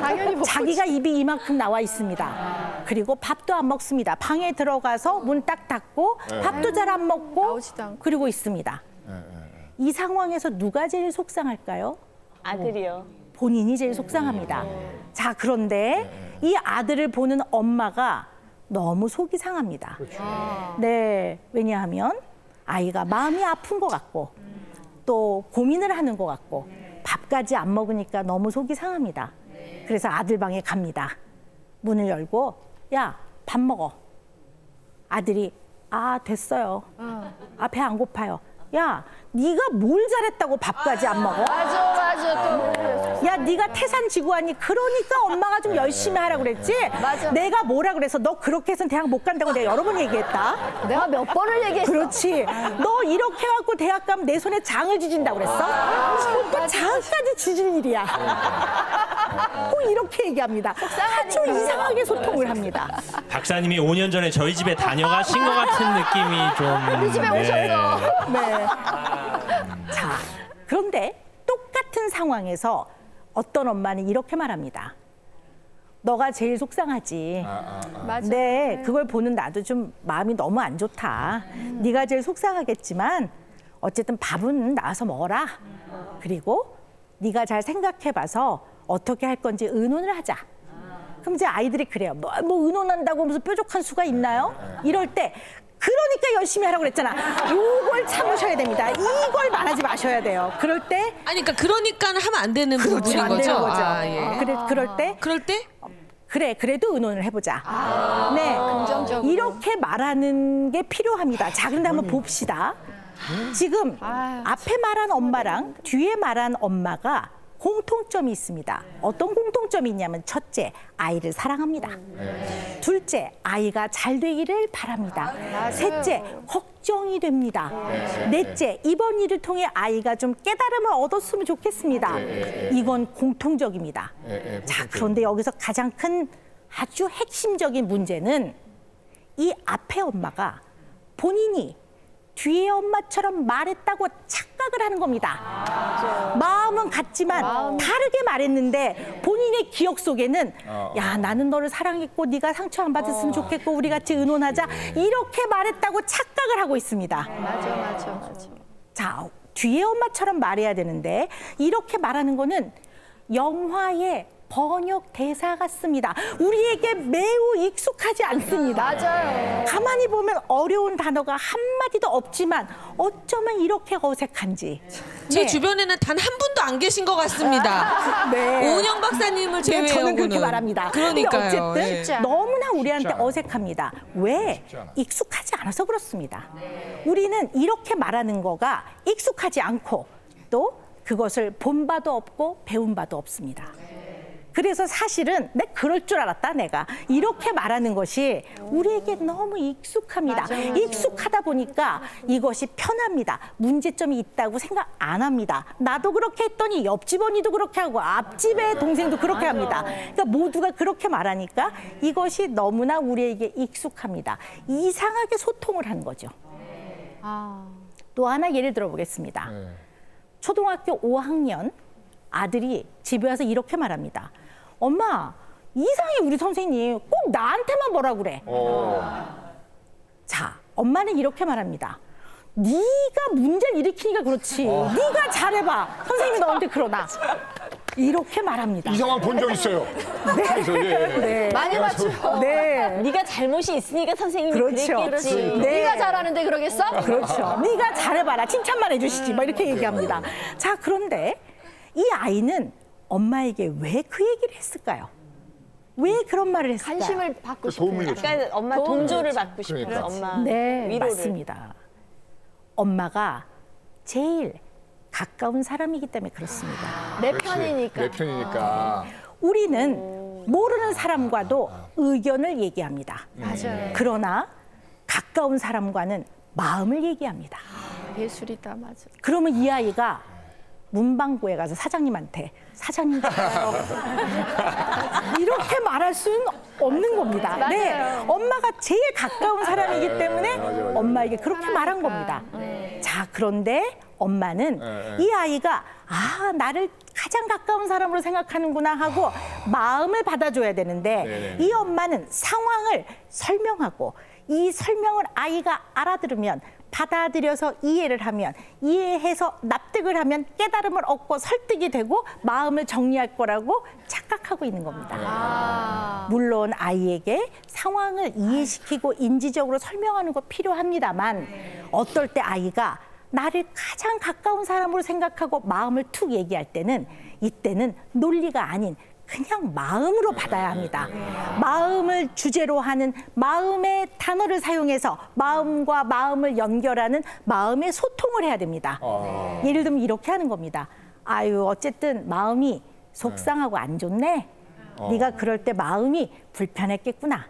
당연히 못 자기가 입이 이만큼 나와 있습니다. 그리고 밥도 안 먹습니다. 방에 들어가서 문 딱 닫고 밥도 잘 안 먹고 나오지도 않고. 그러고 있습니다. 이 상황에서 누가 제일 속상할까요? 아들이요. 본인이 제일 속상합니다. 자, 그런데 이 아들을 보는 엄마가 너무 속이 상합니다. 네, 왜냐하면 아이가 마음이 아픈 것 같고 또 고민을 하는 것 같고 밥까지 안 먹으니까 너무 속이 상합니다. 그래서 아들 방에 갑니다. 문을 열고 야, 밥 먹어. 아들이 아, 됐어요. 아, 배 안 고파요. 야, 네가 뭘 잘했다고 밥까지 안 먹어? 맞아. 야, 네가 태산지구 하니 그러니까 엄마가 좀 열심히 하라고 그랬지? 맞아. 내가 뭐라 그래서 너 그렇게 해서는 대학 못 간다고 내가 여러 번 얘기했다. 내가 몇 번을 얘기했어. 그렇지. 너 이렇게 해갖고 대학 가면 내 손에 장을 지진다고 그랬어? 또 장까지 지질 일이야. 꼭 이렇게 얘기합니다. 아주 이상하게 소통을 합니다. 박사님이 5년 전에 저희 집에 다녀가신 것 같은 느낌이 좀. 우리 집에 오셨어. 네. 자, 그런데 똑같은 상황에서 어떤 엄마는 이렇게 말합니다. 너가 제일 속상하지. 맞아. 네, 그걸 보는 나도 좀 마음이 너무 안 좋다. 네가 제일 속상하겠지만 어쨌든 밥은 나와서 먹어라. 그리고 네가 잘 생각해봐서 어떻게 할 건지 의논을 하자. 그럼 이제 아이들이 그래요. 뭐 의논한다고 무슨 뾰족한 수가 있나요? 이럴 때 그러니까 열심히 하라고 그랬잖아. 이걸 참으셔야 됩니다. 이걸 말하지 마셔야 돼요. 그럴 때 아니 그러니까 하면 안 되는 그렇죠, 부분인 안 거죠. 되는 거죠. 아, 예. 그럴 때 그럴 때 그래, 그래도 의논을 해보자. 네, 긍정적으로. 이렇게 말하는 게 필요합니다. 자, 그런데 한번 봅시다. 지금 아유, 앞에 말한 엄마랑 뒤에 말한 엄마가 공통점이 있습니다. 어떤 공통점이 있냐면 첫째, 아이를 사랑합니다. 둘째, 아이가 잘 되기를 바랍니다. 셋째, 걱정이 됩니다. 넷째, 이번 일을 통해 아이가 좀 깨달음을 얻었으면 좋겠습니다. 이건 공통적입니다. 자, 그런데 여기서 가장 큰 아주 핵심적인 문제는 이 앞에 엄마가 본인이 뒤에 엄마처럼 말했다고 착각을 하는 겁니다. 마음은 같지만 다르게 말했는데 본인의 기억 속에는 야, 나는 너를 사랑했고 네가 상처 안 받았으면 좋겠고 우리 같이 의논하자 이렇게 말했다고 착각을 하고 있습니다. 맞아. 자, 뒤에 엄마처럼 말해야 되는데 이렇게 말하는 거는 영화의 번역 대사 같습니다. 우리에게 매우 익숙하지 않습니다. 맞아요. 가만히 보면 어려운 단어가 한마디도 없지만 어쩌면 이렇게 어색한지. 제 네. 주변에는 단 한 분도 안 계신 것 같습니다. 네. 오은영 박사님을 네, 제외하고는. 저는 그렇게 말합니다. 그러니까요. 근데 예. 어쨌든 너무나 우리한테 않아요. 어색합니다. 왜? 않아요. 익숙하지 않아서 그렇습니다. 우리는 이렇게 말하는 거가 익숙하지 않고 또 그것을 본 바도 없고 배운 바도 없습니다. 그래서 사실은 내 그럴 줄 알았다 내가 이렇게 말하는 것이 우리에게 너무 익숙합니다. 맞아. 익숙하다 보니까 이것이 편합니다. 문제점이 있다고 생각 안 합니다. 나도 그렇게 했더니 옆집 언니도 그렇게 하고 앞집의 동생도 그렇게 합니다. 그러니까 모두가 그렇게 말하니까 이것이 너무나 우리에게 익숙합니다. 이상하게 소통을 하는 거죠. 또 하나 예를 들어보겠습니다. 초등학교 5학년 아들이 집에 와서 이렇게 말합니다. 엄마, 이상해 우리 선생님. 꼭 나한테만 뭐라 그래. 자, 엄마는 이렇게 말합니다. 네가 문제를 일으키니까 그렇지. 네가 잘해봐. 선생님이 너한테 그러나. 이렇게 말합니다. 이 상황 본 적 있어요. 그래서 네. 많이 맞죠. 네. 네가 잘못이 있으니까 선생님이 그렇죠. 그랬겠지. 네. 네가 잘하는데 그러겠어? 그렇죠. 네가 잘해봐라. 칭찬만 해주시지. 막 이렇게 얘기합니다. 자, 그런데 이 아이는 엄마에게 왜 그 얘기를 했을까요? 왜 그런 말을 했을까요? 관심을 받고 싶은 도움을 요청. 약간 엄마 동조를 받고 싶은 그러니까. 엄마 네, 위로를. 맞습니다. 엄마가 제일 가까운 사람이기 때문에 그렇습니다. 내 그렇지. 편이니까. 내 편이니까. 우리는 모르는 사람과도 의견을 얘기합니다. 맞아요. 그러나 가까운 사람과는 마음을 얘기합니다. 예술이다, 맞아. 그러면 이 아이가 문방구에 가서 사장님한테 사장님 이렇게 말할 수는 없는 겁니다. 맞아요. 네, 엄마가 제일 가까운 사람이기 때문에 맞아요. 엄마에게 그렇게 말한 겁니다. 자, 그런데 엄마는 이 아이가 아, 나를 가장 가까운 사람으로 생각하는구나 하고 마음을 받아줘야 되는데 이 엄마는 상황을 설명하고 이 설명을 아이가 알아들으면 받아들여서 이해를 하면 이해해서 납득을 하면 깨달음을 얻고 설득이 되고 마음을 정리할 거라고 착각하고 있는 겁니다. 물론 아이에게 상황을 이해시키고 인지적으로 설명하는 거 필요합니다만 어떨 때 아이가 나를 가장 가까운 사람으로 생각하고 마음을 툭 얘기할 때는 이때는 논리가 아닌 그냥 마음으로 받아야 합니다. 마음을 주제로 하는 마음의 단어를 사용해서 마음과 마음을 연결하는 마음의 소통을 해야 됩니다. 예를 들면 이렇게 하는 겁니다. 아유, 어쨌든 마음이 속상하고 안 좋네. 네가 그럴 때 마음이 불편했겠구나.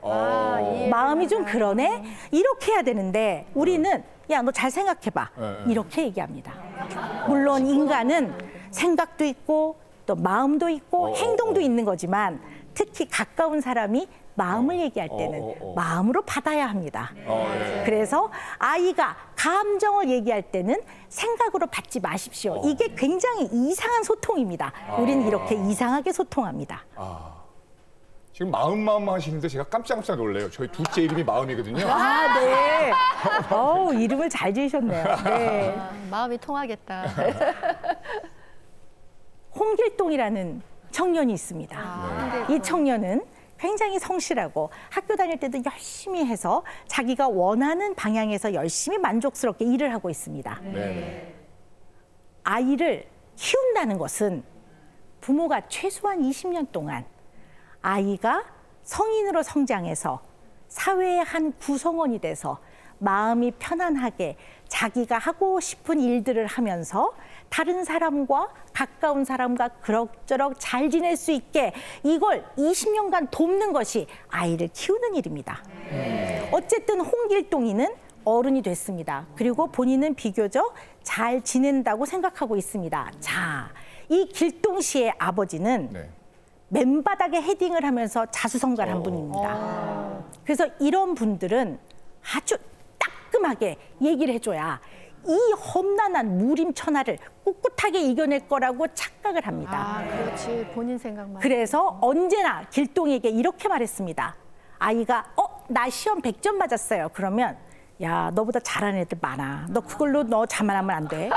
마음이 좀 그러네. 이렇게 해야 되는데 우리는 야, 너 잘 생각해봐. 이렇게 얘기합니다. 물론 인간은 생각도 있고 또 마음도 있고 행동도 있는 거지만 특히 가까운 사람이 마음을 얘기할 때는 마음으로 받아야 합니다. 그래서 아이가 감정을 얘기할 때는 생각으로 받지 마십시오. 이게 굉장히 이상한 소통입니다. 우리는 이렇게 이상하게 소통합니다. 지금 마음 하시는데 제가 깜짝 놀래요. 저희 둘째 이름이 마음이거든요. 아, 네. 어우, 이름을 잘 지으셨네요. 네. 마음이 통하겠다. 홍길동이라는 청년이 있습니다. 이 청년은 굉장히 성실하고 학교 다닐 때도 열심히 해서 자기가 원하는 방향에서 열심히 만족스럽게 일을 하고 있습니다. 아이를 키운다는 것은 부모가 최소한 20년 동안 아이가 성인으로 성장해서 사회의 한 구성원이 돼서 마음이 편안하게 자기가 하고 싶은 일들을 하면서 다른 사람과 가까운 사람과 그럭저럭 잘 지낼 수 있게 이걸 20년간 돕는 것이 아이를 키우는 일입니다. 어쨌든 홍길동이는 어른이 됐습니다. 그리고 본인은 비교적 잘 지낸다고 생각하고 있습니다. 자, 이 길동 씨의 아버지는 맨바닥에 헤딩을 하면서 자수성가한 분입니다. 그래서 이런 분들은 아주 따끔하게 얘기를 해줘야 이 험난한 무림천하를 꿋꿋하게 이겨낼 거라고 착각을 합니다. 그렇지. 본인 생각만. 그래서 언제나 길동에게 이렇게 말했습니다. 아이가 나 시험 100점 맞았어요. 그러면 야, 너보다 잘하는 애들 많아. 너 그걸로 너 자만하면 안 돼.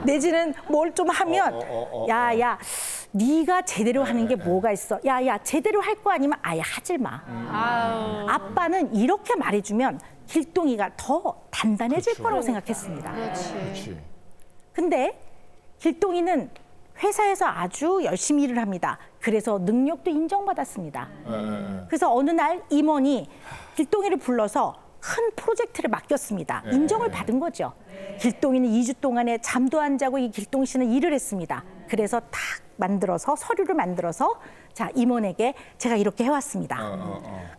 내지는 뭘 좀 하면 야, 네가 제대로 하는 게 뭐가 있어. 야, 제대로 할 거 아니면 아예 하질 마. 아빠는 이렇게 말해주면 길동이가 더 단단해질 거라고 생각했습니다. 그렇지. 근데 길동이는 회사에서 아주 열심히 일을 합니다. 그래서 능력도 인정받았습니다. 그래서 어느 날 임원이 길동이를 불러서 큰 프로젝트를 맡겼습니다. 인정을 받은 거죠. 길동이는 2주 동안에 잠도 안 자고 이 길동 씨는 일을 했습니다. 그래서 탁 만들어서 서류를 만들어서 자, 임원에게 제가 이렇게 해왔습니다.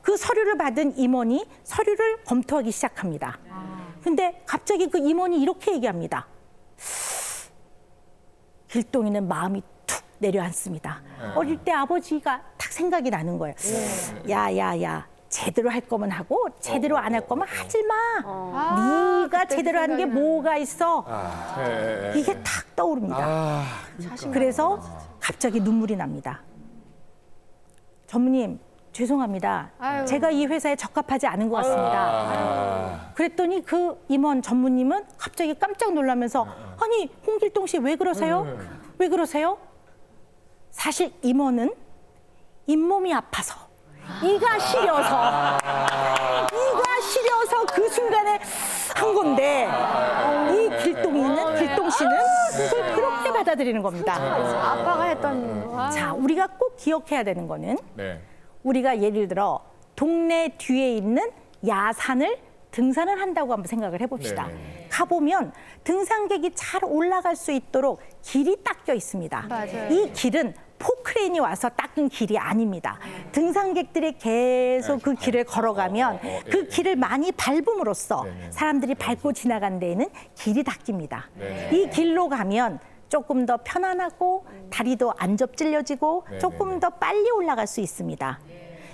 그 서류를 받은 임원이 서류를 검토하기 시작합니다. 근데 갑자기 그 임원이 이렇게 얘기합니다. 길동이는 마음이 툭 내려앉습니다. 어릴 때 아버지가 딱 생각이 나는 거예요. 야. 제대로 할 거면 하고 제대로 안 할 거면 하지 마. 네가 제대로 하는 게 뭐가 있어. 이게 탁 떠오릅니다. 그래서 갑자기 눈물이 납니다. 전무님, 죄송합니다. 제가 이 회사에 적합하지 않은 것 같습니다. 그랬더니 그 임원 전무님은 갑자기 깜짝 놀라면서 아니, 홍길동 씨 왜 그러세요? 왜 그러세요? 사실 임원은 잇몸이 아파서 이가 시려서 그 순간에 한 건데 이 길동 씨는 그걸 그렇게 받아들이는 겁니다. 아빠가 했던 거. 자, 우리가 꼭 기억해야 되는 거는 우리가 예를 들어 동네 뒤에 있는 야산을 등산을 한다고 한번 생각을 해봅시다. 가보면 등산객이 잘 올라갈 수 있도록 길이 닦여 있습니다. 맞아요. 이 길은 포크레인이 와서 닦은 길이 아닙니다. 등산객들이 계속 그 길을 걸어가면 그 길을 많이 밟음으로써 사람들이 밟고 지나간 데에는 길이 닦입니다. 이 길로 가면 조금 더 편안하고 다리도 안 접질려지고 조금 더 빨리 올라갈 수 있습니다.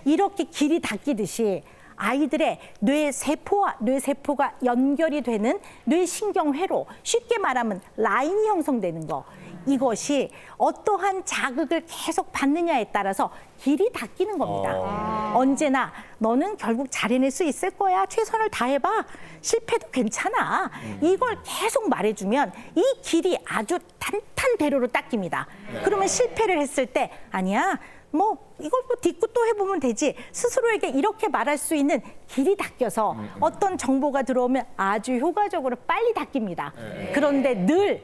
이렇게 길이 닦이듯이 아이들의 뇌세포와 뇌세포가 연결이 되는 뇌신경회로 쉽게 말하면 라인이 형성되는 거. 이것이 어떠한 자극을 계속 받느냐에 따라서 길이 닦이는 겁니다. 언제나 너는 결국 잘 해낼 수 있을 거야. 최선을 다해봐. 실패도 괜찮아. 이걸 계속 말해주면 이 길이 아주 탄탄대로로 닦입니다. 그러면 실패를 했을 때 아니야. 뭐 이걸 뭐 딛고 또 해보면 되지. 스스로에게 이렇게 말할 수 있는 길이 닦여서 어떤 정보가 들어오면 아주 효과적으로 빨리 닦입니다. 그런데 늘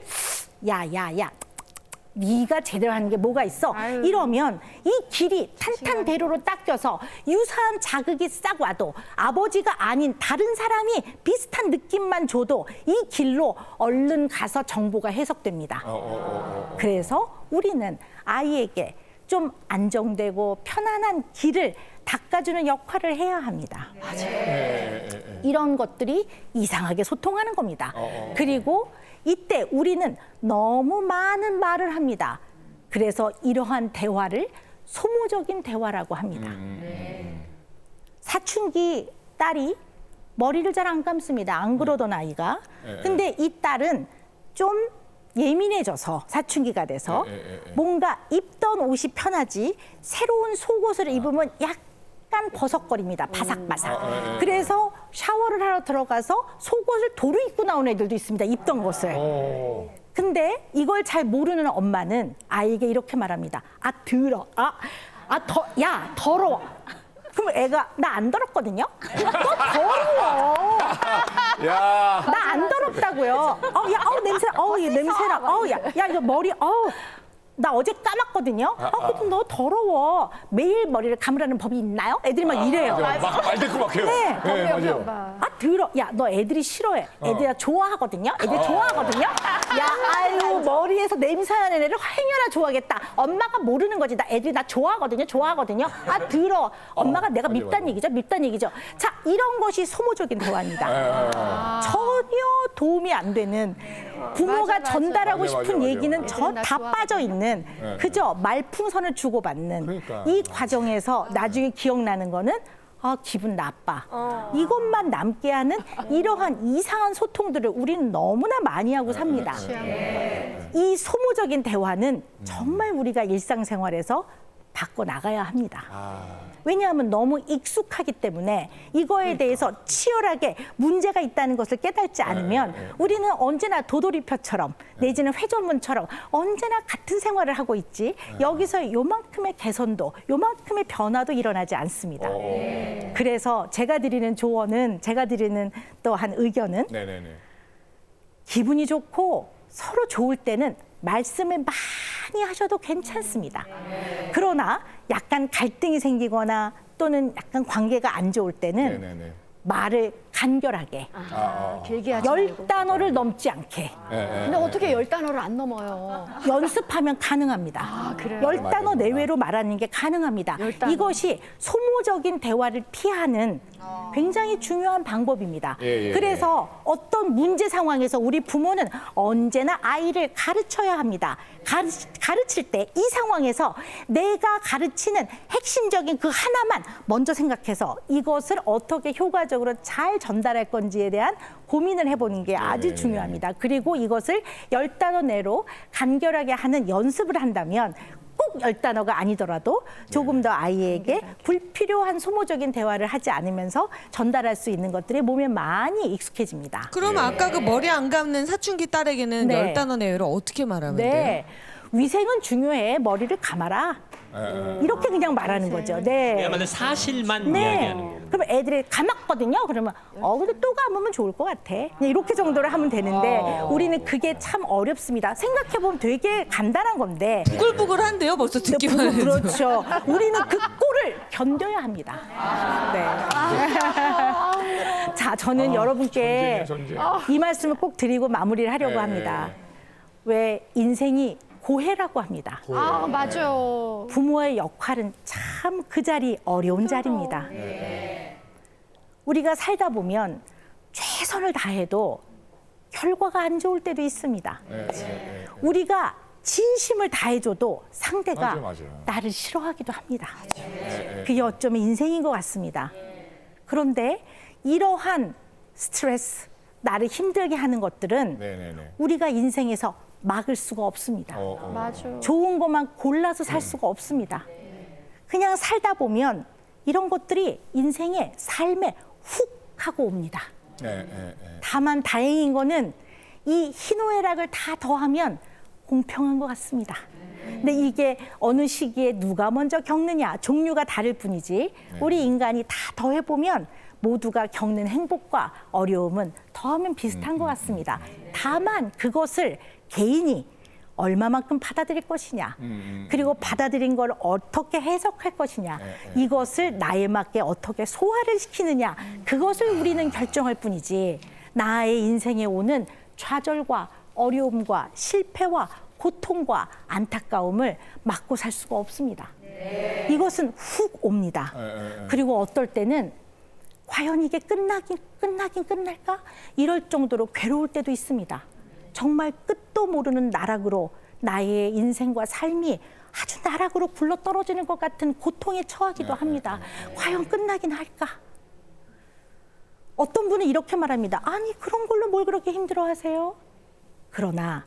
야야야 네가 제대로 하는 게 뭐가 있어? 이러면 이 길이 탄탄대로로 닦여서 유사한 자극이 싹 와도 아버지가 아닌 다른 사람이 비슷한 느낌만 줘도 이 길로 얼른 가서 정보가 해석됩니다. 그래서 우리는 아이에게 좀 안정되고 편안한 길을 닦아주는 역할을 해야 합니다. 이런 것들이 이상하게 소통하는 겁니다. 그리고 이때 우리는 너무 많은 말을 합니다. 그래서 이러한 대화를 소모적인 대화라고 합니다. 사춘기 딸이 머리를 잘 안 감습니다. 안 그러던 아이가. 근데 이 딸은 좀 예민해져서 사춘기가 돼서 뭔가 입던 옷이 편하지 새로운 속옷을 입으면 약간 버석거립니다. 바삭바삭. 그래서 샤워를 하러 들어가서 속옷을 도로 입고 나온 애들도 있습니다. 입던 것을. 근데 이걸 잘 모르는 엄마는 아이에게 이렇게 말합니다. 아 더러. 야 더러워. 그럼 애가 나 안 더럽거든요. 너 더러워. 야. 나 안 더럽다고요. 냄새. 얘 냄새나. 야 이거 머리. 나 어제 감았거든요. 근데 너 더러워. 매일 머리를 감으라는 법이 있나요? 애들이 막 이래요. 말대꾸 막 해요. 네. 맞아요. 야, 너 애들이 싫어해. 애들이 나 좋아하거든요. 애들 좋아하거든요. 야, 아유, 머리에서 냄새 나는 애를 행여나 좋아하겠다. 엄마가 모르는 거지. 애들이 나 좋아하거든요. 더러워. 엄마가 내가 밉단 얘기죠. 자, 이런 것이 소모적인 대화입니다. 전혀 도움이 안 되는 부모가 맞아. 전달하고 싶은 맞아. 얘기는 애들은 나 다 좋아하거든요. 빠져 있는 그저 말풍선을 주고받는 그러니까. 이 과정에서 나중에 기억나는 거는 기분 나빠. 이것만 남게 하는 이러한 이상한 소통들을 우리는 너무나 많이 하고 삽니다. 이 소모적인 대화는 정말 우리가 일상생활에서 바꿔나가야 합니다. 왜냐하면 너무 익숙하기 때문에 이거에 대해서 치열하게 문제가 있다는 것을 깨닫지 않으면 우리는 언제나 도돌이표처럼 내지는 회전문처럼 언제나 같은 생활을 하고 있지 여기서 요만큼의 개선도 요만큼의 변화도 일어나지 않습니다. 그래서 제가 드리는 조언은 제가 드리는 또한 의견은 기분이 좋고 서로 좋을 때는 말씀을 많이 하셔도 괜찮습니다. 그러나 약간 갈등이 생기거나 또는 약간 관계가 안 좋을 때는 말을 간결하게 길게 하지 말고. 10단어를 넘지 않게 근데 어떻게 10단어를 안 넘어요? 연습하면 가능합니다. 그래요? 10단어 내외로 말하는 게 가능합니다. 10단어. 이것이 소모적인 대화를 피하는 굉장히 중요한 방법입니다. 그래서 어떤 문제 상황에서 우리 부모는 언제나 아이를 가르쳐야 합니다. 가르칠 때 이 상황에서 내가 가르치는 핵심적인 그 하나만 먼저 생각해서 이것을 어떻게 효과적으로 잘 전달할 건지에 대한 고민을 해보는 게 아주 중요합니다. 그리고 이것을 10단어 내로 간결하게 하는 연습을 한다면 꼭 10단어가 아니더라도 조금 더 아이에게 불필요한 소모적인 대화를 하지 않으면서 전달할 수 있는 것들이 몸에 많이 익숙해집니다. 그럼 아까 그 머리 안 감는 사춘기 딸에게는 네. 10단어 내외로 어떻게 말하면 돼요? 네. 위생은 중요해. 머리를 감아라. 이렇게 그냥 말하는 거죠. 네. 그야말로 사실만 네. 이야기하는 거예요. 그럼 애들이 감았거든요. 그러면 근데 또 감으면 좋을 것 같아. 그냥 이렇게 정도로 하면 되는데 우리는 그게 참 어렵습니다. 생각해 보면 되게 간단한 건데. 부글부글한데요, 벌써 듣기만 해도. 그렇죠. 우리는 그 꼴을 견뎌야 합니다. 네. 자, 저는 여러분께 전쟁이야, 이 말씀을 꼭 드리고 마무리를 하려고 합니다. 왜 인생이 고해라고 합니다. 맞아. 부모의 역할은 참 그 자리 어려운 자리입니다. 우리가 살다 보면 최선을 다해도 결과가 안 좋을 때도 있습니다. 우리가 진심을 다해줘도 상대가 맞아. 나를 싫어하기도 합니다. 그게 어쩌면 인생인 것 같습니다. 그런데 이러한 스트레스, 나를 힘들게 하는 것들은 우리가 인생에서 막을 수가 없습니다. 맞아. 좋은 것만 골라서 살 수가 없습니다. 그냥 살다 보면 이런 것들이 인생의 삶에 훅 하고 옵니다. 다만 다행인 거는 이 희노애락을 다 더하면 공평한 것 같습니다. 근데 이게 어느 시기에 누가 먼저 겪느냐 종류가 다를 뿐이지 우리 인간이 다 더해보면 모두가 겪는 행복과 어려움은 더하면 비슷한 것 같습니다. 다만 그것을 개인이 얼마만큼 받아들일 것이냐 그리고 받아들인 걸 어떻게 해석할 것이냐 이것을 나에 맞게 어떻게 소화를 시키느냐 그것을 우리는 결정할 뿐이지 나의 인생에 오는 좌절과 어려움과 실패와 고통과 안타까움을 막고 살 수가 없습니다. 이것은 훅 옵니다. 그리고 어떨 때는 과연 이게 끝날까? 이럴 정도로 괴로울 때도 있습니다. 정말 끝도 모르는 나락으로 나의 인생과 삶이 아주 나락으로 굴러떨어지는 것 같은 고통에 처하기도 합니다. 과연 끝나긴 할까? 어떤 분은 이렇게 말합니다. 아니 그런 걸로 뭘 그렇게 힘들어하세요? 그러나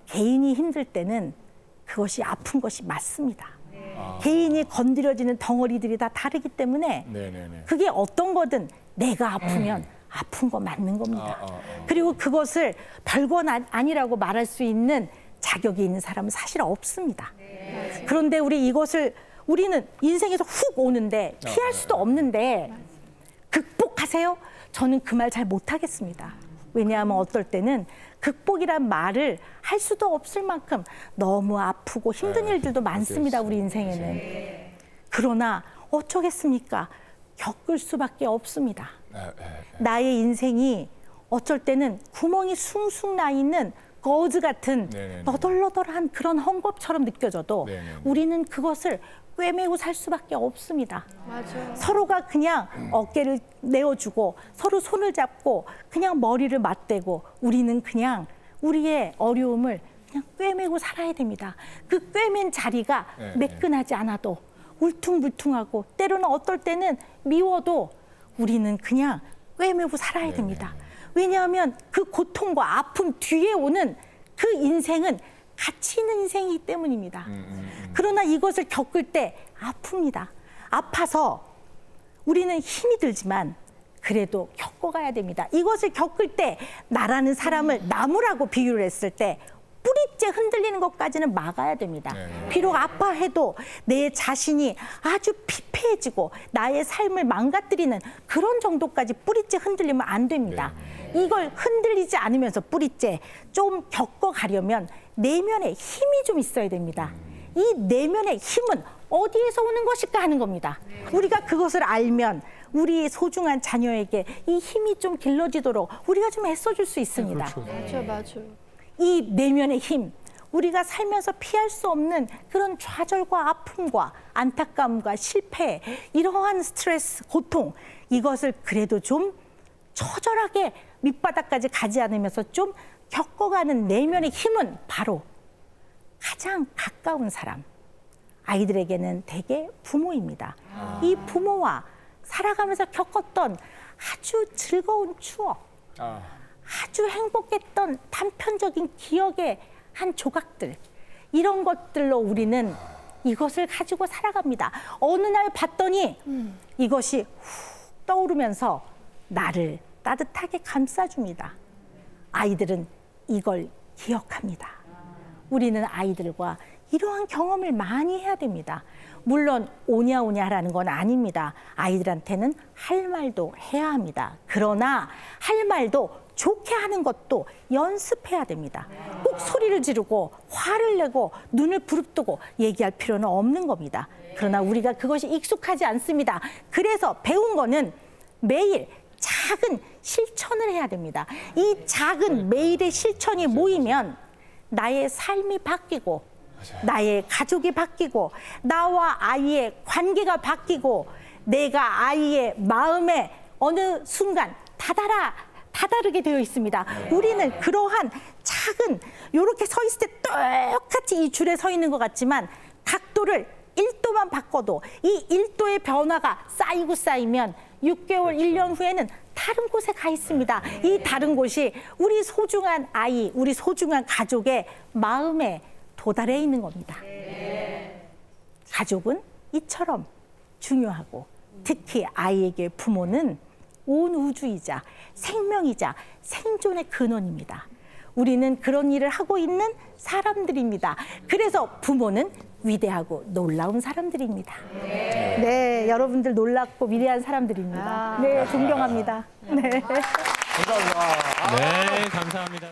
개인이 힘들 때는 그것이 아픈 것이 맞습니다. 개인이 건드려지는 덩어리들이 다 다르기 때문에 그게 어떤 거든 내가 아프면 아픈 거 맞는 겁니다. 그리고 그것을 별건 아니라고 말할 수 있는 자격이 있는 사람은 사실 없습니다. 그런데 우리는 인생에서 훅 오는데 피할 수도 없는데 극복하세요? 저는 그 말 잘 못하겠습니다. 왜냐하면 어떨 때는 극복이란 말을 할 수도 없을 만큼 너무 아프고 힘든 일들도 많습니다. 우리 인생에는. 그러나 어쩌겠습니까? 겪을 수밖에 없습니다. 나의 인생이 어쩔 때는 구멍이 숭숭 나 있는 거즈 같은 너덜너덜한 그런 헝겊처럼 느껴져도 우리는 그것을 꿰매고 살 수밖에 없습니다. 맞아요. 서로가 그냥 어깨를 내어주고 서로 손을 잡고 그냥 머리를 맞대고 우리는 그냥 우리의 어려움을 그냥 꿰매고 살아야 됩니다. 그 꿰맨 자리가 매끈하지 않아도 울퉁불퉁하고 때로는 어떨 때는 미워도 우리는 그냥 꿰매고 살아야 됩니다. 왜냐하면 그 고통과 아픔 뒤에 오는 그 인생은 가치 있는 인생이기 때문입니다. 그러나 이것을 겪을 때 아픕니다. 아파서 우리는 힘이 들지만 그래도 겪어가야 됩니다. 이것을 겪을 때 나라는 사람을 나무라고 비유를 했을 때 뿌리째 흔들리는 것까지는 막아야 됩니다. 비록 아파해도 내 자신이 아주 피폐해지고 나의 삶을 망가뜨리는 그런 정도까지 뿌리째 흔들리면 안 됩니다. 이걸 흔들리지 않으면서 뿌리째 좀 겪어가려면 내면에 힘이 좀 있어야 됩니다. 이 내면의 힘은 어디에서 오는 것일까 하는 겁니다. 우리가 그것을 알면 우리 소중한 자녀에게 이 힘이 좀 길러지도록 우리가 좀 애써줄 수 있습니다. 맞아요. 이 내면의 힘, 우리가 살면서 피할 수 없는 그런 좌절과 아픔과 안타까움과 실패, 이러한 스트레스, 고통, 이것을 그래도 좀 처절하게 밑바닥까지 가지 않으면서 좀 겪어가는 내면의 힘은 바로 가장 가까운 사람, 아이들에게는 대개 부모입니다. 이 부모와 살아가면서 겪었던 아주 즐거운 추억, 아주 행복했던 단편적인 기억의 한 조각들, 이런 것들로 우리는 이것을 가지고 살아갑니다. 어느 날 봤더니 이것이 훅 떠오르면서 나를 따뜻하게 감싸줍니다. 아이들은 이걸 기억합니다. 우리는 아이들과 이러한 경험을 많이 해야 됩니다. 물론 오냐오냐라는 건 아닙니다. 아이들한테는 할 말도 해야 합니다. 그러나 할 말도 좋게 하는 것도 연습해야 됩니다. 꼭 소리를 지르고 화를 내고 눈을 부릅뜨고 얘기할 필요는 없는 겁니다. 그러나 우리가 그것이 익숙하지 않습니다. 그래서 배운 거는 매일 작은 실천을 해야 됩니다. 이 작은 매일의 실천이 모이면 나의 삶이 바뀌고 나의 가족이 바뀌고 나와 아이의 관계가 바뀌고 내가 아이의 마음에 어느 순간 다다르게 되어 있습니다. 우리는 그러한 작은 이렇게 서 있을 때 똑같이 이 줄에 서 있는 것 같지만 각도를 1도만 바꿔도 이 1도의 변화가 쌓이고 쌓이면 6개월, 1년 후에는 다른 곳에 가 있습니다. 이 다른 곳이 우리 소중한 아이, 우리 소중한 가족의 마음에 도달해 있는 겁니다. 가족은 이처럼 중요하고 특히 아이에게 부모는 온 우주이자 생명이자 생존의 근원입니다. 우리는 그런 일을 하고 있는 사람들입니다. 그래서 부모는 위대하고 놀라운 사람들입니다. 네, 여러분들 놀랍고 위대한 사람들입니다. 네, 존경합니다. 네. 네, 감사합니다.